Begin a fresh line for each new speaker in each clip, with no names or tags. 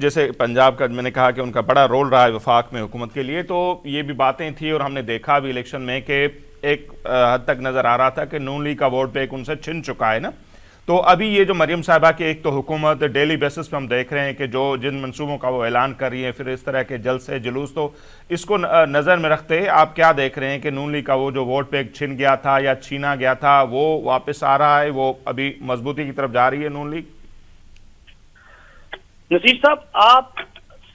جیسے پنجاب کا میں نے کہا کہ ان کا بڑا رول رہا ہے وفاق میں حکومت کے لیے، تو یہ بھی باتیں تھیں اور ہم نے دیکھا بھی الیکشن میں کہ ایک حد تک نظر آ رہا تھا کہ نون لیگ کا ووٹ بیک ان سے چھن چکا ہے نا۔ تو ابھی یہ جو مریم صاحبہ کی ایک تو حکومت ڈیلی بیسس پہ ہم دیکھ رہے ہیں کہ جو جن منصوبوں کا وہ اعلان کر رہی ہے، پھر اس طرح کے جلسے جلوس، تو اس کو نظر میں رکھتے آپ کیا دیکھ رہے ہیں کہ نون لیگ کا وہ جو ووٹ بیک چھن گیا تھا یا چھینا گیا تھا وہ واپس آ رہا ہے، وہ ابھی مضبوطی کی طرف جا رہی ہے نون لیگ؟
نصیر صاحب، آپ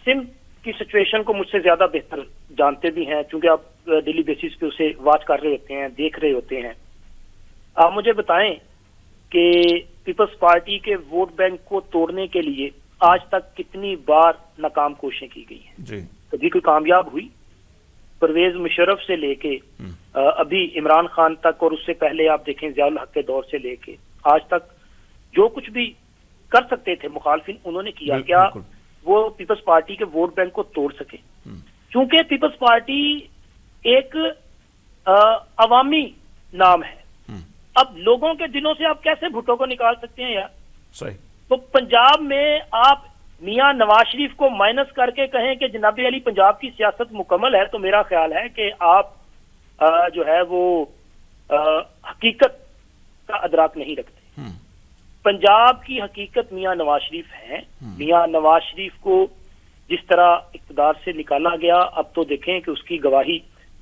سندھ کی سچویشن کو مجھ سے زیادہ بہتر جانتے بھی ہیں کیونکہ آپ ڈیلی بیسس پہ اسے واچ کر رہے ہوتے ہیں، دیکھ رہے ہوتے ہیں۔ آپ مجھے بتائیں کہ پیپلز پارٹی کے ووٹ بینک کو توڑنے کے لیے آج تک کتنی بار ناکام کوششیں کی گئی ہیں؟
جی،
کبھی کوئی کامیاب ہوئی؟ پرویز مشرف سے لے کے ابھی عمران خان تک، اور اس سے پہلے آپ دیکھیں ضیاء الحق کے دور سے لے کے آج تک جو کچھ بھی کر سکتے تھے مخالفین، انہوں نے کیا۔ کیا وہ پیپلز پارٹی کے ووٹ بینک کو توڑ سکے؟ چونکہ پیپلز پارٹی ایک عوامی نام ہے، اب لوگوں کے دلوں سے آپ کیسے بھٹو کو نکال سکتے ہیں یار؟
صحیح۔
تو پنجاب میں آپ میاں نواز شریف کو مائنس کر کے کہیں کہ جناب علی پنجاب کی سیاست مکمل ہے، تو میرا خیال ہے کہ آپ جو ہے وہ حقیقت کا ادراک نہیں رکھتے۔ پنجاب کی حقیقت میاں نواز شریف ہیں۔ میاں نواز شریف کو جس طرح اقتدار سے نکالا گیا، اب تو دیکھیں کہ اس کی گواہی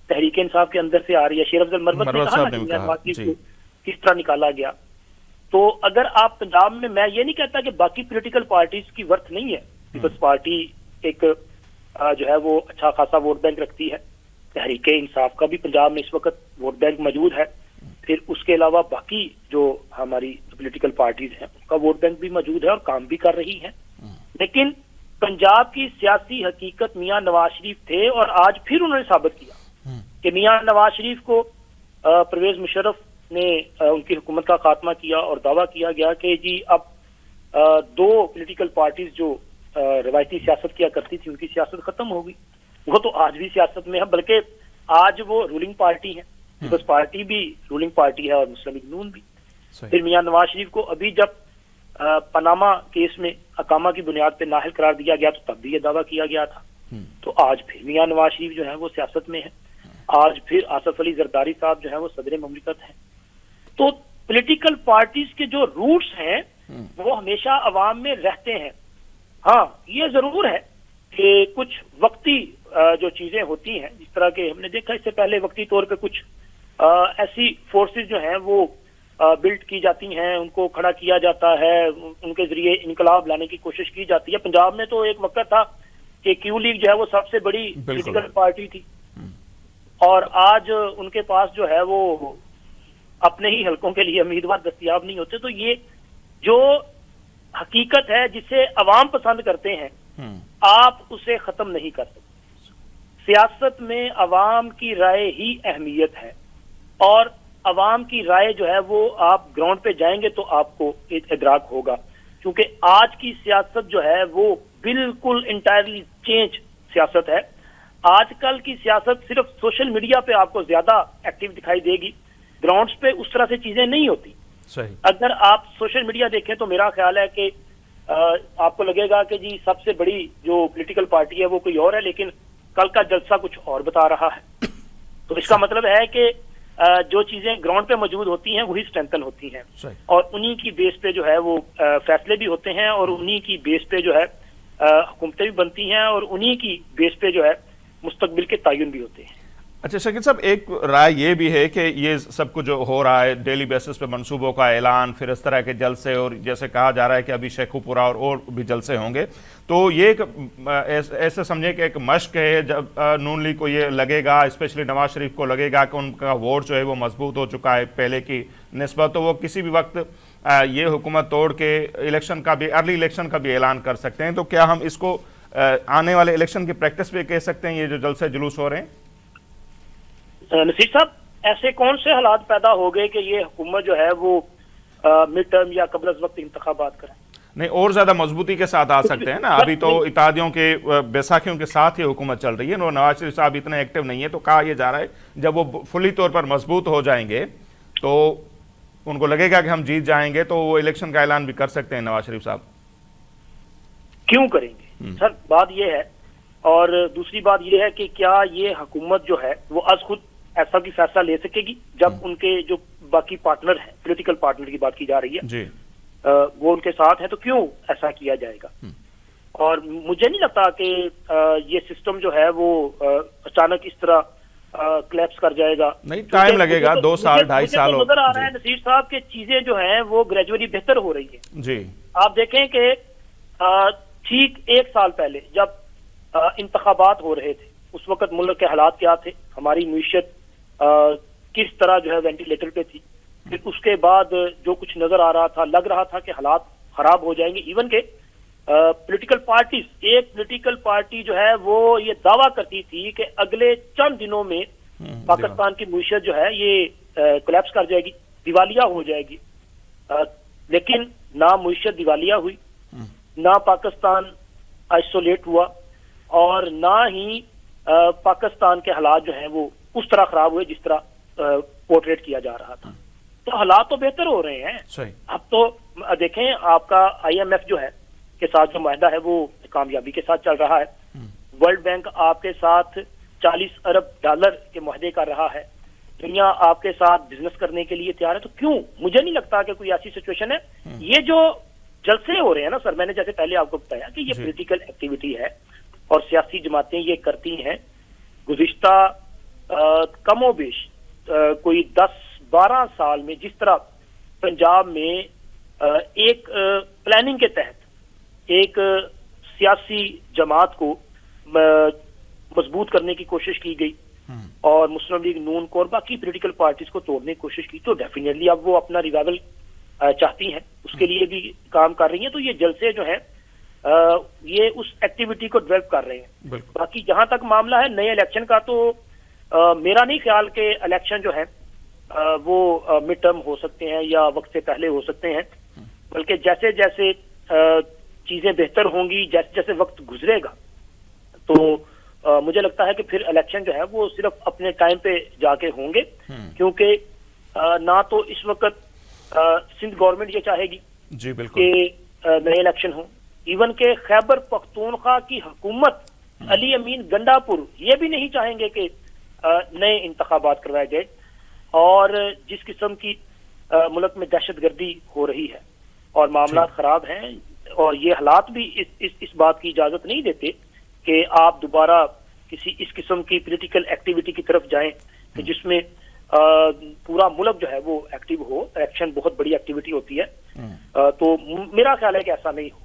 تحریک انصاف کے اندر سے آ رہی ہے۔ شیر افضل مربت نے کہا نا میاں نواز شریف کو کس طرح نکالا گیا۔ تو اگر آپ پنجاب میں یہ نہیں کہتا کہ باقی پولیٹیکل پارٹیز کی ورتھ نہیں ہے، پیپلز پارٹی ایک جو ہے وہ اچھا خاصا ووٹ بینک رکھتی ہے۔ تحریک انصاف کا بھی پنجاب میں اس وقت ووٹ بینک موجود ہے، پھر اس کے علاوہ باقی جو ہماری پولیٹیکل پارٹیز ہیں ان کا ووٹ بینک بھی موجود ہے اور کام بھی کر رہی ہیں۔ لیکن پنجاب کی سیاسی حقیقت میاں نواز شریف تھے، اور آج پھر انہوں نے ثابت کیا کہ میاں نواز شریف کو پرویز مشرف نے ان کی حکومت کا خاتمہ کیا، اور دعویٰ کیا گیا کہ جی اب دو پولیٹیکل پارٹیز جو روایتی سیاست کیا کرتی تھی ان کی سیاست ختم ہوگی۔ وہ تو آج بھی سیاست میں ہے، بلکہ آج وہ رولنگ پارٹی ہے۔ پیپلز پارٹی بھی رولنگ پارٹی ہے اور مسلم لیگ نون بھی۔ پھر میاں نواز شریف کو ابھی جب پاناما کیس میں اقامہ کی بنیاد پہ نااہل قرار دیا گیا تو تب بھی یہ دعویٰ کیا گیا تھا۔ تو آج پھر میاں نواز شریف جو ہے وہ سیاست میں ہے، آج پھر آصف علی زرداری صاحب جو ہے وہ صدر مملکت ہیں۔ تو پولیٹیکل پارٹیز کے جو روٹس ہیں وہ ہمیشہ عوام میں رہتے ہیں۔ ہاں، یہ ضرور ہے کہ کچھ وقتی جو چیزیں ہوتی ہیں، جس طرح کہ ہم نے دیکھا اس سے پہلے وقتی طور پہ کچھ ایسی فورسز جو ہیں وہ بلڈ کی جاتی ہیں، ان کو کھڑا کیا جاتا ہے، ان کے ذریعے انقلاب لانے کی کوشش کی جاتی ہے۔ پنجاب میں تو ایک وقت تھا کہ کیو لیگ جو ہے وہ سب سے بڑی پولیٹیکل پارٹی تھی، اور آج ان کے پاس جو ہے وہ اپنے ہی حلقوں کے لیے امیدوار دستیاب نہیں ہوتے۔ تو یہ جو حقیقت ہے جسے عوام پسند کرتے ہیں، آپ اسے ختم نہیں کر سکتے۔ سیاست میں عوام کی رائے ہی اہمیت ہے، اور عوام کی رائے جو ہے وہ آپ گراؤنڈ پہ جائیں گے تو آپ کو ادراک ہوگا، کیونکہ آج کی سیاست جو ہے وہ بالکل انٹائرلی چینج سیاست ہے۔ آج کل کی سیاست صرف سوشل میڈیا پہ آپ کو زیادہ ایکٹیو دکھائی دے گی، گراؤنڈز پہ اس طرح سے چیزیں نہیں ہوتی۔
صحیح۔
اگر آپ سوشل میڈیا دیکھیں تو میرا خیال ہے کہ آپ کو لگے گا کہ جی سب سے بڑی جو پولیٹیکل پارٹی ہے وہ کوئی اور ہے، لیکن کل کا جلسہ کچھ اور بتا رہا ہے۔ تو اس کا مطلب ہے کہ جو چیزیں گراؤنڈ پہ موجود ہوتی ہیں وہی اسٹرینتھن ہوتی ہیں، اور انہی کی بیس پہ جو ہے وہ فیصلے بھی ہوتے ہیں، اور انہی کی بیس پہ جو ہے حکومتیں بھی بنتی ہیں، اور انہی کی بیس پہ جو ہے مستقبل کے تعین بھی ہوتے ہیں۔
اچھا شکیل صاحب، ایک رائے یہ بھی ہے کہ یہ سب کچھ جو ہو رہا ہے ڈیلی بیسس پہ منصوبوں کا اعلان، پھر اس طرح کے جلسے، اور جیسے کہا جا رہا ہے کہ ابھی شیخو پورہ اور بھی جلسے ہوں گے، تو یہ ایک ایسے سمجھے کہ ایک مشق ہے جب نون لیگ کو یہ لگے گا، اسپیشلی نواز شریف کو لگے گا کہ ان کا ووٹ جو ہے وہ مضبوط ہو چکا ہے پہلے کی نسبت، تو وہ کسی بھی وقت یہ حکومت توڑ کے الیکشن کا بھی، ارلی الیکشن کا بھی اعلان کر سکتے ہیں۔ تو کیا ہم اس کو آنے والے الیکشن کی پریکٹس پہ کہہ سکتے ہیں، یہ جو جلسے جلوس ہو رہے ہیں؟
نصیر صاحب، ایسے کون سے حالات پیدا ہو گئے کہ یہ حکومت جو ہے وہ مڈ ٹرم یا قبل از وقت انتخابات کریں؟
نہیں، اور زیادہ مضبوطی کے ساتھ آ سکتے ہیں نا۔ ابھی تو اتحادیوں کے بیساکھیوں کے ساتھ یہ حکومت چل رہی ہے، نواز شریف صاحب اتنے ایکٹیو نہیں ہے، تو کہا یہ جا رہا ہے جب وہ فلی طور پر مضبوط ہو جائیں گے تو ان کو لگے گا کہ ہم جیت جائیں گے، تو وہ الیکشن کا اعلان بھی کر سکتے ہیں نواز شریف صاحب۔
کیوں کریں گے؟ سر بات یہ ہے، اور دوسری بات یہ ہے کہ کیا یہ حکومت جو ہے وہ از خود ایسا بھی فیصلہ لے سکے گی جب ان کے جو باقی پارٹنر ہیں، پولیٹیکل پارٹنر کی بات کی جا رہی ہے،
جی
وہ ان کے ساتھ ہیں، تو کیوں ایسا کیا جائے گا؟ اور مجھے نہیں لگتا کہ یہ سسٹم جو ہے وہ اچانک اس طرح کلیپس کر جائے گا.
نہیں، ٹائم لگے گا، 2 سال 2.5 سال
نظر آ رہا ہے نصیر صاحب کہ چیزیں جو ہیں وہ گریجولی بہتر ہو رہی ہیں.
جی
آپ دیکھیں کہ ٹھیک 1 سال پہلے جب انتخابات ہو رہے تھے، اس وقت ملک کے حالات کیا تھے، ہماری معیشت کس طرح جو ہے وینٹیلیٹر پہ تھی. پھر اس کے بعد جو کچھ نظر آ رہا تھا، لگ رہا تھا کہ حالات خراب ہو جائیں گے. ایون کہ پولیٹیکل پارٹیز، ایک پولیٹیکل پارٹی جو ہے وہ یہ دعویٰ کرتی تھی کہ اگلے چند دنوں میں پاکستان کی معیشت جو ہے یہ کولیپس کر جائے گی، دیوالیہ ہو جائے گی. لیکن نہ معیشت دیوالیہ ہوئی، نہ پاکستان آئسولیٹ ہوا، اور نہ ہی پاکستان کے حالات جو ہیں وہ اس طرح خراب ہوئے جس طرح پورٹریٹ کیا جا رہا تھا. تو حالات تو بہتر ہو رہے ہیں.
صحیح.
اب تو دیکھیں آپ کا IMF جو ہے کے ساتھ جو معاہدہ ہے وہ کامیابی کے ساتھ چل رہا ہے. ورلڈ بینک آپ کے ساتھ $40 ارب کے معاہدے کر رہا ہے. دنیا آپ کے ساتھ بزنس کرنے کے لیے تیار ہے. تو کیوں؟ مجھے نہیں لگتا کہ کوئی ایسی سچویشن ہے. یہ جو جلسے ہو رہے ہیں نا سر، میں نے جیسے پہلے آپ کو بتایا کہ یہ پولیٹیکل ایکٹیویٹی ہے اور سیاسی جماعتیں یہ کرتی ہیں. گزشتہ کم و بیش کوئی 10-12 سال میں جس طرح پنجاب میں ایک پلاننگ کے تحت ایک سیاسی جماعت کو مضبوط کرنے کی کوشش کی گئی اور مسلم لیگ نون کو اور باقی پولیٹیکل پارٹیز کو توڑنے کی کوشش کی، تو ڈیفینیٹلی اب وہ اپنا ریوائول چاہتی ہیں، اس کے لیے بھی کام کر رہی ہیں. تو یہ جلسے جو ہیں یہ اس ایکٹیویٹی کو ڈیولپ کر رہے ہیں. باقی جہاں تک معاملہ ہے نئے الیکشن کا، تو میرا نہیں خیال کہ الیکشن جو ہے وہ مڈ ٹرم ہو سکتے ہیں یا وقت سے پہلے ہو سکتے ہیں، بلکہ جیسے جیسے چیزیں بہتر ہوں گی، جیسے جیسے وقت گزرے گا، تو مجھے لگتا ہے کہ پھر الیکشن جو ہے وہ صرف اپنے ٹائم پہ جا کے ہوں گے. کیونکہ نہ تو اس وقت سندھ گورنمنٹ یہ چاہے گی
جی بالکل
کہ نئے الیکشن ہوں. ایون کہ خیبر پختونخوا کی حکومت، علی امین گنڈا پور، یہ بھی نہیں چاہیں گے کہ نئے انتخابات کروائے گئے. اور جس قسم کی ملک میں دہشت گردی ہو رہی ہے اور معاملات خراب ہیں، اور یہ حالات بھی اس بات کی اجازت نہیں دیتے کہ آپ دوبارہ کسی اس قسم کی پولیٹیکل ایکٹیویٹی کی طرف جائیں کہ جس میں پورا ملک جو ہے وہ ایکٹیو ہو. الیکشن بہت بڑی ایکٹیویٹی ہوتی ہے، تو میرا خیال ہے کہ ایسا نہیں ہو.